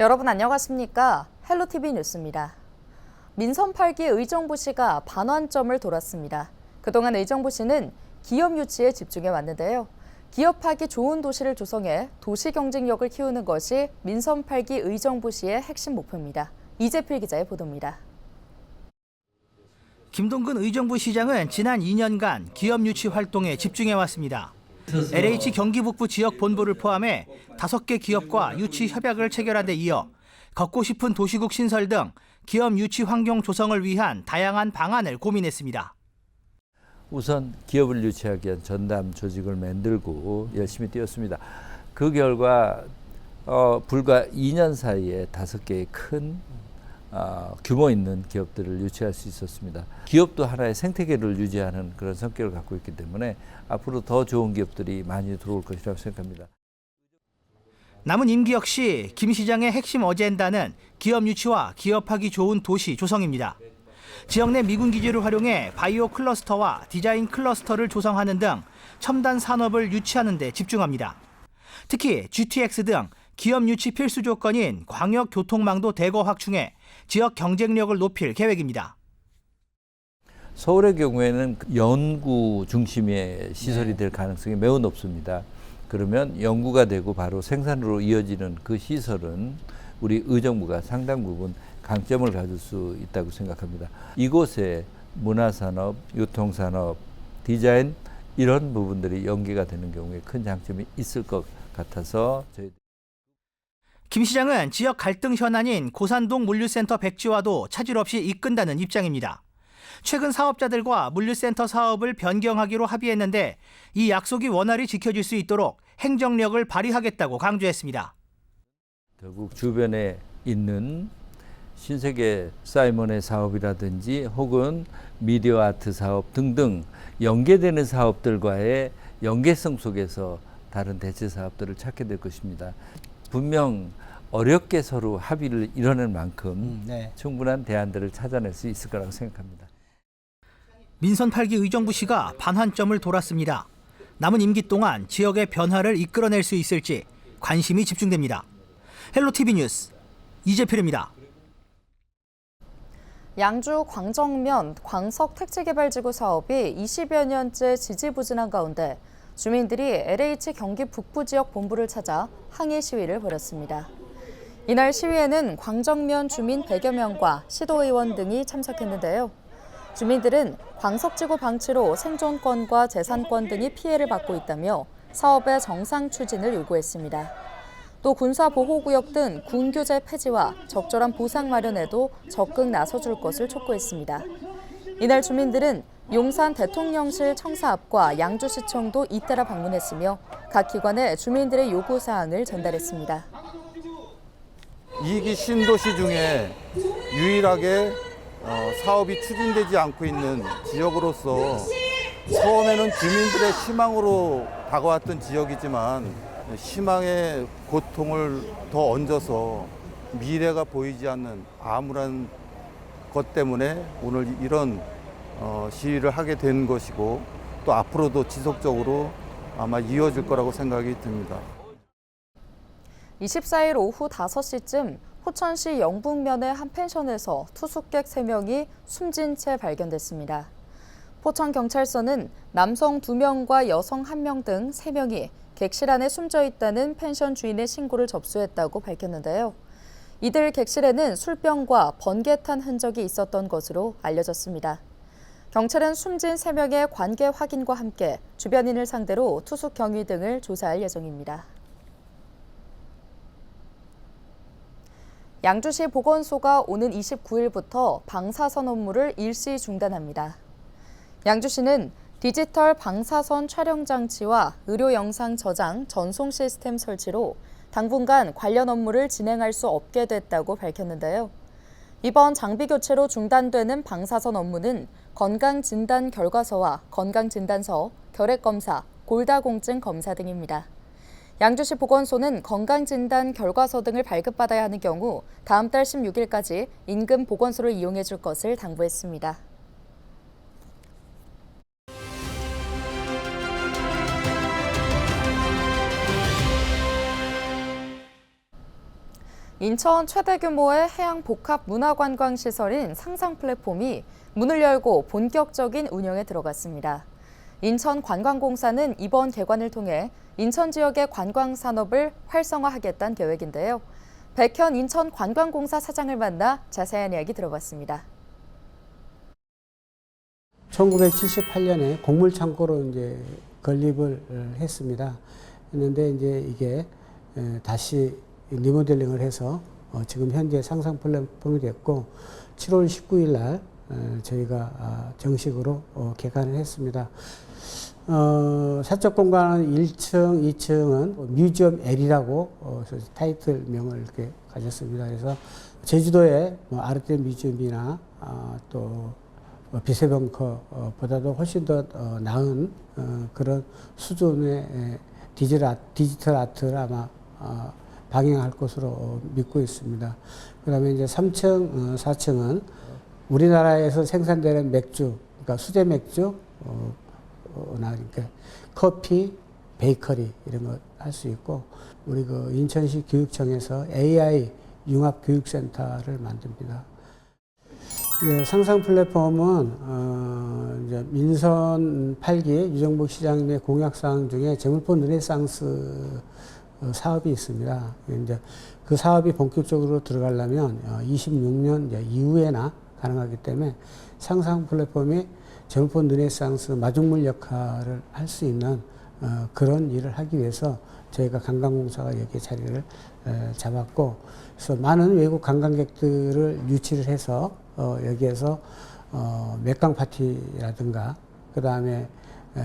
여러분 안녕하십니까? 헬로티비 뉴스입니다. 민선 8기 의정부시가 반환점을 돌았습니다. 그동안 의정부시는 기업 유치에 집중해 왔는데요. 기업하기 좋은 도시를 조성해 도시 경쟁력을 키우는 것이 민선 8기 의정부시의 핵심 목표입니다. 이재필 기자의 보도입니다. 김동근 의정부시장은 지난 2년간 기업 유치 활동에 집중해 왔습니다. LH 경기북부 지역 본부를 포함해 5개 기업과 유치 협약을 체결한 데 이어 걷고 싶은 도시국 신설 등 기업 유치 환경 조성을 위한 다양한 방안을 고민했습니다. 우선 기업을 유치하기 위한 전담 조직을 만들고 열심히 뛰었습니다. 그 결과 불과 2년 사이에 5개의 큰 규모 있는 기업들을 유치할 수 있었습니다. 기업도 하나의 생태계를 유지하는 그런 성격을 갖고 있기 때문에 앞으로 더 좋은 기업들이 많이 들어올 것이라고 생각합니다. 남은 임기 역시 김 시장의 핵심 어젠다는 기업 유치와 기업하기 좋은 도시 조성입니다. 지역 내 미군 기지를 활용해 바이오 클러스터와 디자인 클러스터를 조성하는 등 첨단 산업을 유치하는 데 집중합니다. 특히 GTX 등 기업 유치 필수 조건인 광역 교통망도 대거 확충해 지역 경쟁력을 높일 계획입니다. 서울의 경우에는 연구 중심의 시설이 될 가능성이 매우 높습니다. 그러면 연구가 되고 바로 생산으로 이어지는 그 시설은 우리 의정부가 상당 부분 강점을 가질 수 있다고 생각합니다. 이곳에 문화산업, 유통산업, 디자인 이런 부분들이 연계가 되는 경우에 큰 장점이 있을 것 같아서 김 시장은 지역 갈등 현안인 고산동 물류센터 백지화도 차질 없이 이끈다는 입장입니다. 최근 사업자들과 물류센터 사업을 변경하기로 합의했는데 이 약속이 원활히 지켜질 수 있도록 행정력을 발휘하겠다고 강조했습니다. 결국 주변에 있는 신세계 사이먼의 사업이라든지 혹은 미디어 아트 사업 등등 연계되는 사업들과의 연계성 속에서 다른 대체 사업들을 찾게 될 것입니다. 분명 어렵게 서로 합의를 이뤄낼 만큼 충분한 대안들을 찾아낼 수 있을 거라고 생각합니다. 민선 8기 의정부시가 반환점을 돌았습니다. 남은 임기 동안 지역의 변화를 이끌어낼 수 있을지 관심이 집중됩니다. 헬로티비 뉴스 이재필입니다. 양주 광정면 광석택지개발지구 사업이 20여 년째 지지부진한 가운데 주민들이 LH 경기 북부 지역 본부를 찾아 항의 시위를 벌였습니다. 이날 시위에는 광정면 주민 100여 명과 시도의원 등이 참석했는데요. 주민들은 광석지구 방치로 생존권과 재산권 등이 피해를 받고 있다며 사업의 정상 추진을 요구했습니다. 또 군사보호구역 등 군규제 폐지와 적절한 보상 마련에도 적극 나서줄 것을 촉구했습니다. 이날 주민들은 용산 대통령실 청사 앞과 양주시청도 잇따라 방문했으며 각 기관에 주민들의 요구사항을 전달했습니다. 2기 신도시 중에 유일하게 사업이 추진되지 않고 있는 지역으로서 처음에는 주민들의 희망으로 다가왔던 지역이지만 희망의 고통을 더 얹어서 미래가 보이지 않는 암울한 것 때문에 오늘 이런 시위를 하게 된 것이고 또 앞으로도 지속적으로 아마 이어질 거라고 생각이 듭니다. 24일 오후 5시쯤 포천시 영북면의 한 펜션에서 투숙객 3명이 숨진 채 발견됐습니다. 포천경찰서는 남성 2명과 여성 1명 등 3명이 객실 안에 숨져 있다는 펜션 주인의 신고를 접수했다고 밝혔는데요. 이들 객실에는 술병과 번개 탄 흔적이 있었던 것으로 알려졌습니다. 경찰은 숨진 3명의 관계 확인과 함께 주변인을 상대로 투숙 경위 등을 조사할 예정입니다. 양주시 보건소가 오는 29일부터 방사선 업무를 일시 중단합니다. 양주시는 디지털 방사선 촬영 장치와 의료 영상 저장, 전송 시스템 설치로 당분간 관련 업무를 진행할 수 없게 됐다고 밝혔는데요. 이번 장비 교체로 중단되는 방사선 업무는 건강진단 결과서와 건강진단서, 결핵검사, 골다공증 검사 등입니다. 양주시 보건소는 건강진단 결과서 등을 발급받아야 하는 경우 다음 달 16일까지 인근 보건소를 이용해 줄 것을 당부했습니다. 인천 최대 규모의 해양 복합 문화관광 시설인 상상 플랫폼이 문을 열고 본격적인 운영에 들어갔습니다. 인천관광공사는 이번 개관을 통해 인천 지역의 관광 산업을 활성화하겠다는 계획인데요. 백현 인천관광공사 사장을 만나 자세한 이야기 들어봤습니다. 1978년에 곡물 창고로 이제 건립을 했습니다. 했는데 이제 이게 다시 리모델링을 해서 지금 현재 상상 플랫폼이 됐고 7월 19일 날 저희가 정식으로 개관을 했습니다. 사적 공간은 1층, 2층은 뮤지엄 L이라고 타이틀명을 이렇게 가졌습니다. 그래서 제주도의 아르테 뮤지엄이나 또 비세벙커보다도 훨씬 더 나은 그런 수준의 디지털 아트를 아마 방영할 것으로 믿고 있습니다. 그 다음에 이제 3층, 4층은 우리나라에서 생산되는 맥주, 그러니까 수제 맥주, 그러니까 커피, 베이커리 이런 거 할 수 있고, 우리 그 인천시 교육청에서 AI 융합 교육센터를 만듭니다. 네, 상상 플랫폼은 이제 민선 8기 유정복 시장님의 공약사항 중에 재물포 르네상스 사업이 있습니다. 이제 그 사업이 본격적으로 들어가려면 26년 이후에나 가능하기 때문에 상상 플랫폼이 재물포 르네상스 마중물 역할을 할 수 있는 그런 일을 하기 위해서 저희가 관광공사가 여기에 자리를 잡았고, 그래서 많은 외국 관광객들을 유치를 해서 여기에서 맥강 파티라든가 그 다음에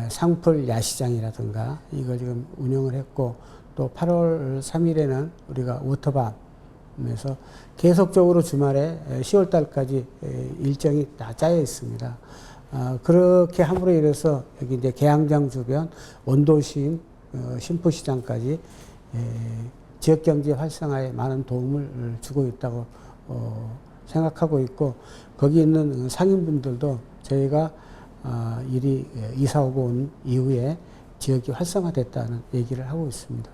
상풀 야시장이라든가 이걸 지금 운영을 했고, 또 8월 3일에는 우리가 워터밤에서 계속적으로 주말에 10월 달까지 일정이 다 짜여 있습니다. 그렇게 함으로 인해서 여기 이제 계양장 주변 원도심 신포시장까지 지역경제 활성화에 많은 도움을 주고 있다고 생각하고 있고, 거기 있는 상인분들도 저희가 일이 이사 오고 온 이후에 지역이 활성화됐다는 얘기를 하고 있습니다.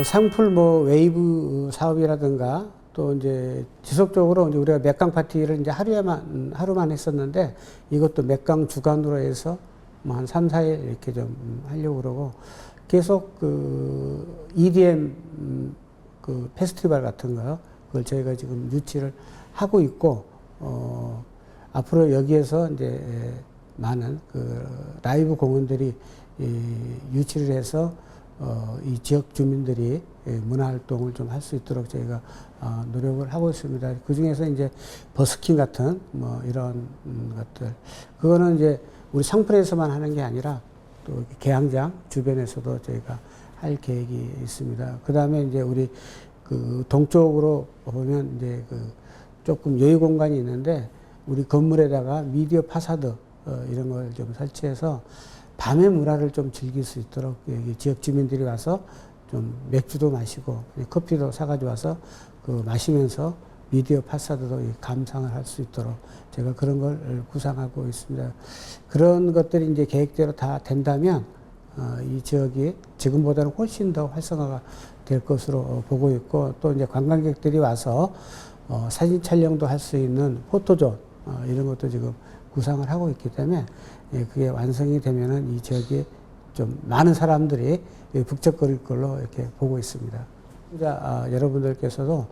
상풀 웨이브 사업이라든가 또 이제 지속적으로 이제 우리가 맥강 파티를 이제 하루만 했었는데, 이것도 맥강 주간으로 해서 뭐 한 3, 4일 이렇게 좀 하려고 그러고, 계속 그 EDM 그 페스티벌 같은 거 그걸 저희가 지금 유치를 하고 있고, 앞으로 여기에서 이제 많은 그 라이브 공연들이 유치를 해서 이 지역 주민들이 문화 활동을 좀 할 수 있도록 저희가 노력을 하고 있습니다. 그 중에서 이제 버스킹 같은 뭐 이런 것들, 그거는 이제 우리 상풀에서만 하는 게 아니라 또 계양장 주변에서도 저희가 할 계획이 있습니다. 그 다음에 이제 우리 그 동쪽으로 보면 이제 그 조금 여유 공간이 있는데, 우리 건물에다가 미디어 파사드 이런 걸 좀 설치해서 밤의 문화를 좀 즐길 수 있도록 여기 지역 주민들이 와서 좀 맥주도 마시고 커피도 사가지고 와서 그 마시면서 미디어 파사드도 감상을 할 수 있도록 제가 그런 걸 구상하고 있습니다. 그런 것들이 이제 계획대로 다 된다면 이 지역이 지금보다는 훨씬 더 활성화가 될 것으로 보고 있고, 또 이제 관광객들이 와서 사진 촬영도 할 수 있는 포토존 이런 것도 지금 구상을 하고 있기 때문에 그게 완성이 되면은 이 지역에 좀 많은 사람들이 북적거릴 걸로 이렇게 보고 있습니다. 여러분들께서도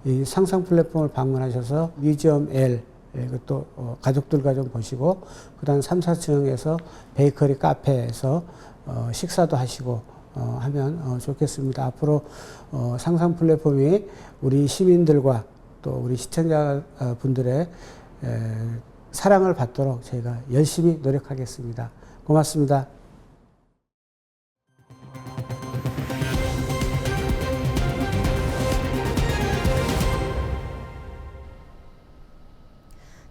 이 상상 플랫폼을 방문하셔서 뮤지엄 L 이것도 가족들과 좀 보시고, 그다음 3, 4층에서 베이커리 카페에서 식사도 하시고 하면 좋겠습니다. 앞으로 상상 플랫폼이 우리 시민들과 또 우리 시청자분들의 사랑을 받도록 저희가 열심히 노력하겠습니다. 고맙습니다.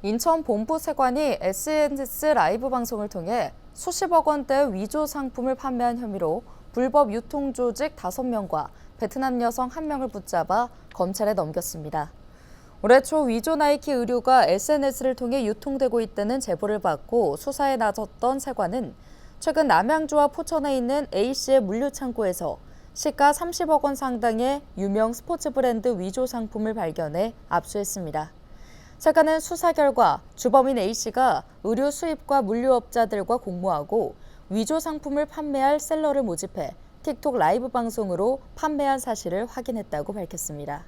인천 본부세관이 SNS 라이브 방송을 통해 수십억 원대 위조 상품을 판매한 혐의로 불법 유통 조직 5명과 베트남 여성 1명을 붙잡아 검찰에 넘겼습니다. 올해 초 위조 나이키 의류가 SNS를 통해 유통되고 있다는 제보를 받고 수사에 나섰던 세관은 최근 남양주와 포천에 있는 A씨의 물류창고에서 시가 30억 원 상당의 유명 스포츠 브랜드 위조 상품을 발견해 압수했습니다. 차관은 수사 결과 주범인 A씨가 의류 수입과 물류업자들과 공모하고 위조 상품을 판매할 셀러를 모집해 틱톡 라이브 방송으로 판매한 사실을 확인했다고 밝혔습니다.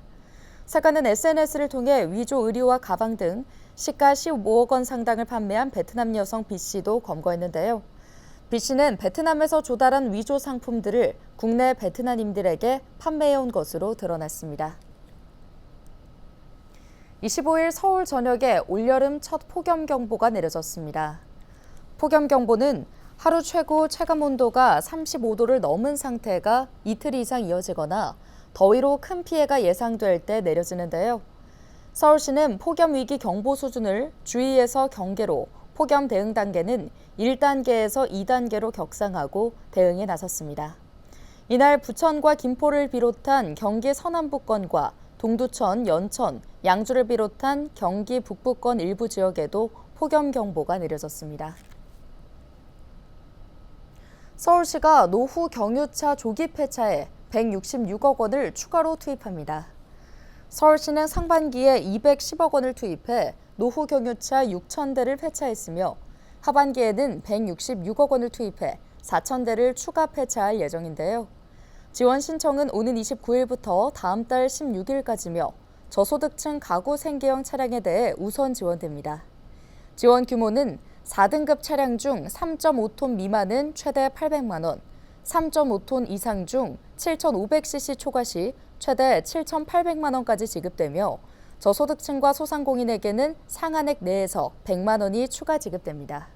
사건은 SNS를 통해 위조 의류와 가방 등 시가 15억 원 상당을 판매한 베트남 여성 B씨도 검거했는데요. B씨는 베트남에서 조달한 위조 상품들을 국내 베트남인들에게 판매해온 것으로 드러났습니다. 25일 서울 전역에 올여름 첫 폭염경보가 내려졌습니다. 폭염경보는 하루 최고 체감온도가 35도를 넘은 상태가 이틀 이상 이어지거나 더위로 큰 피해가 예상될 때 내려지는데요. 서울시는 폭염위기 경보 수준을 주의에서 경계로, 폭염 대응 단계는 1단계에서 2단계로 격상하고 대응에 나섰습니다. 이날 부천과 김포를 비롯한 경기 서남부권과 동두천, 연천, 양주를 비롯한 경기 북부권 일부 지역에도 폭염경보가 내려졌습니다. 서울시가 노후 경유차 조기 폐차에 166억 원을 추가로 투입합니다. 서울시는 상반기에 210억 원을 투입해 노후 경유차 6,000대를 폐차했으며 하반기에는 166억 원을 투입해 4,000대를 추가 폐차할 예정인데요. 지원 신청은 오는 29일부터 다음 달 16일까지며 저소득층 가구 생계형 차량에 대해 우선 지원됩니다. 지원 규모는 4등급 차량 중 3.5톤 미만은 최대 800만 원, 3.5톤 이상 중 7,500cc 초과 시 최대 7,800만 원까지 지급되며 저소득층과 소상공인에게는 상한액 내에서 100만 원이 추가 지급됩니다.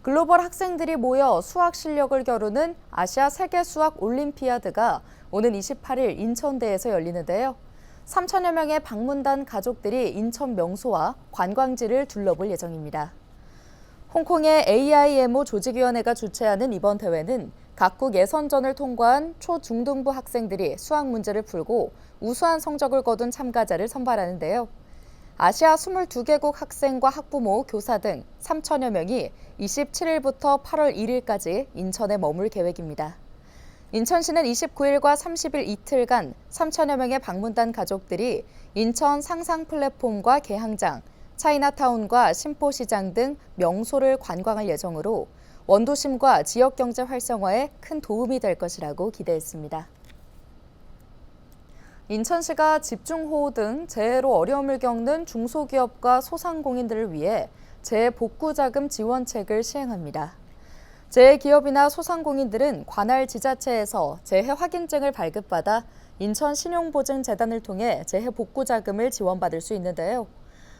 글로벌 학생들이 모여 수학 실력을 겨루는 아시아 세계 수학 올림피아드가 오는 28일 인천대에서 열리는데요. 3천여 명의 방문단 가족들이 인천 명소와 관광지를 둘러볼 예정입니다. 홍콩의 AIMO 조직위원회가 주최하는 이번 대회는 각국 예선전을 통과한 초중등부 학생들이 수학 문제를 풀고 우수한 성적을 거둔 참가자를 선발하는데요. 아시아 22개국 학생과 학부모, 교사 등 3천여 명이 27일부터 8월 1일까지 인천에 머물 계획입니다. 인천시는 29일과 30일 이틀간 3천여 명의 방문단 가족들이 인천 상상 플랫폼과 개항장, 차이나타운과 신포시장 등 명소를 관광할 예정으로 원도심과 지역경제 활성화에 큰 도움이 될 것이라고 기대했습니다. 인천시가 집중호우 등 재해로 어려움을 겪는 중소기업과 소상공인들을 위해 재복구자금 지원책을 시행합니다. 재해기업이나 소상공인들은 관할 지자체에서 재해 확인증을 발급받아 인천신용보증재단을 통해 재해복구자금을 지원받을 수 있는데요.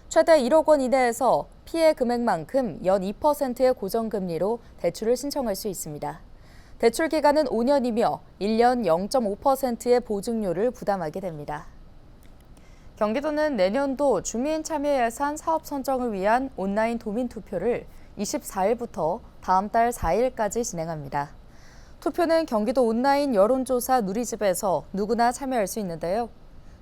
최대 1억 원 이내에서 피해 금액만큼 연 2%의 고정금리로 대출을 신청할 수 있습니다. 대출 기간은 5년이며 1년 0.5%의 보증료를 부담하게 됩니다. 경기도는 내년도 주민참여예산 사업 선정을 위한 온라인 도민투표를 24일부터 다음 달 4일까지 진행합니다. 투표는 경기도 온라인 여론조사 누리집에서 누구나 참여할 수 있는데요.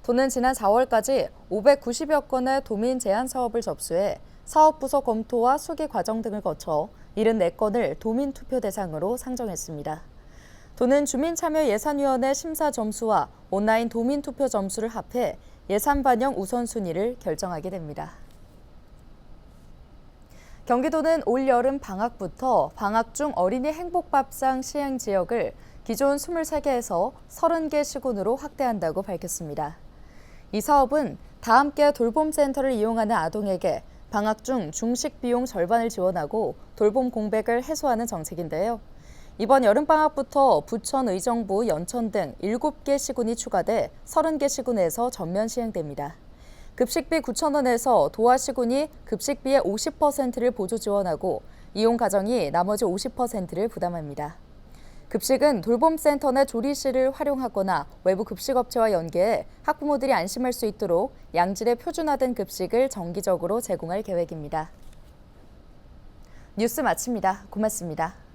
도는 지난 4월까지 590여 건의 도민 제안 사업을 접수해 사업부서 검토와 수기 과정 등을 거쳐 74건을 도민투표 대상으로 상정했습니다. 도는 주민참여예산위원회 심사 점수와 온라인 도민투표 점수를 합해 예산 반영 우선순위를 결정하게 됩니다. 경기도는 올 여름 방학부터 방학 중 어린이 행복밥상 시행 지역을 기존 23개에서 30개 시군으로 확대한다고 밝혔습니다. 이 사업은 다함께 돌봄센터를 이용하는 아동에게 방학 중 중식 비용 절반을 지원하고 돌봄 공백을 해소하는 정책인데요. 이번 여름방학부터 부천, 의정부, 연천 등 7개 시군이 추가돼 30개 시군에서 전면 시행됩니다. 급식비 9,000원에서 도화 시군이 급식비의 50%를 보조 지원하고 이용 가정이 나머지 50%를 부담합니다. 급식은 돌봄센터 내 조리실을 활용하거나 외부 급식업체와 연계해 학부모들이 안심할 수 있도록 양질의 표준화된 급식을 정기적으로 제공할 계획입니다. 뉴스 마칩니다. 고맙습니다.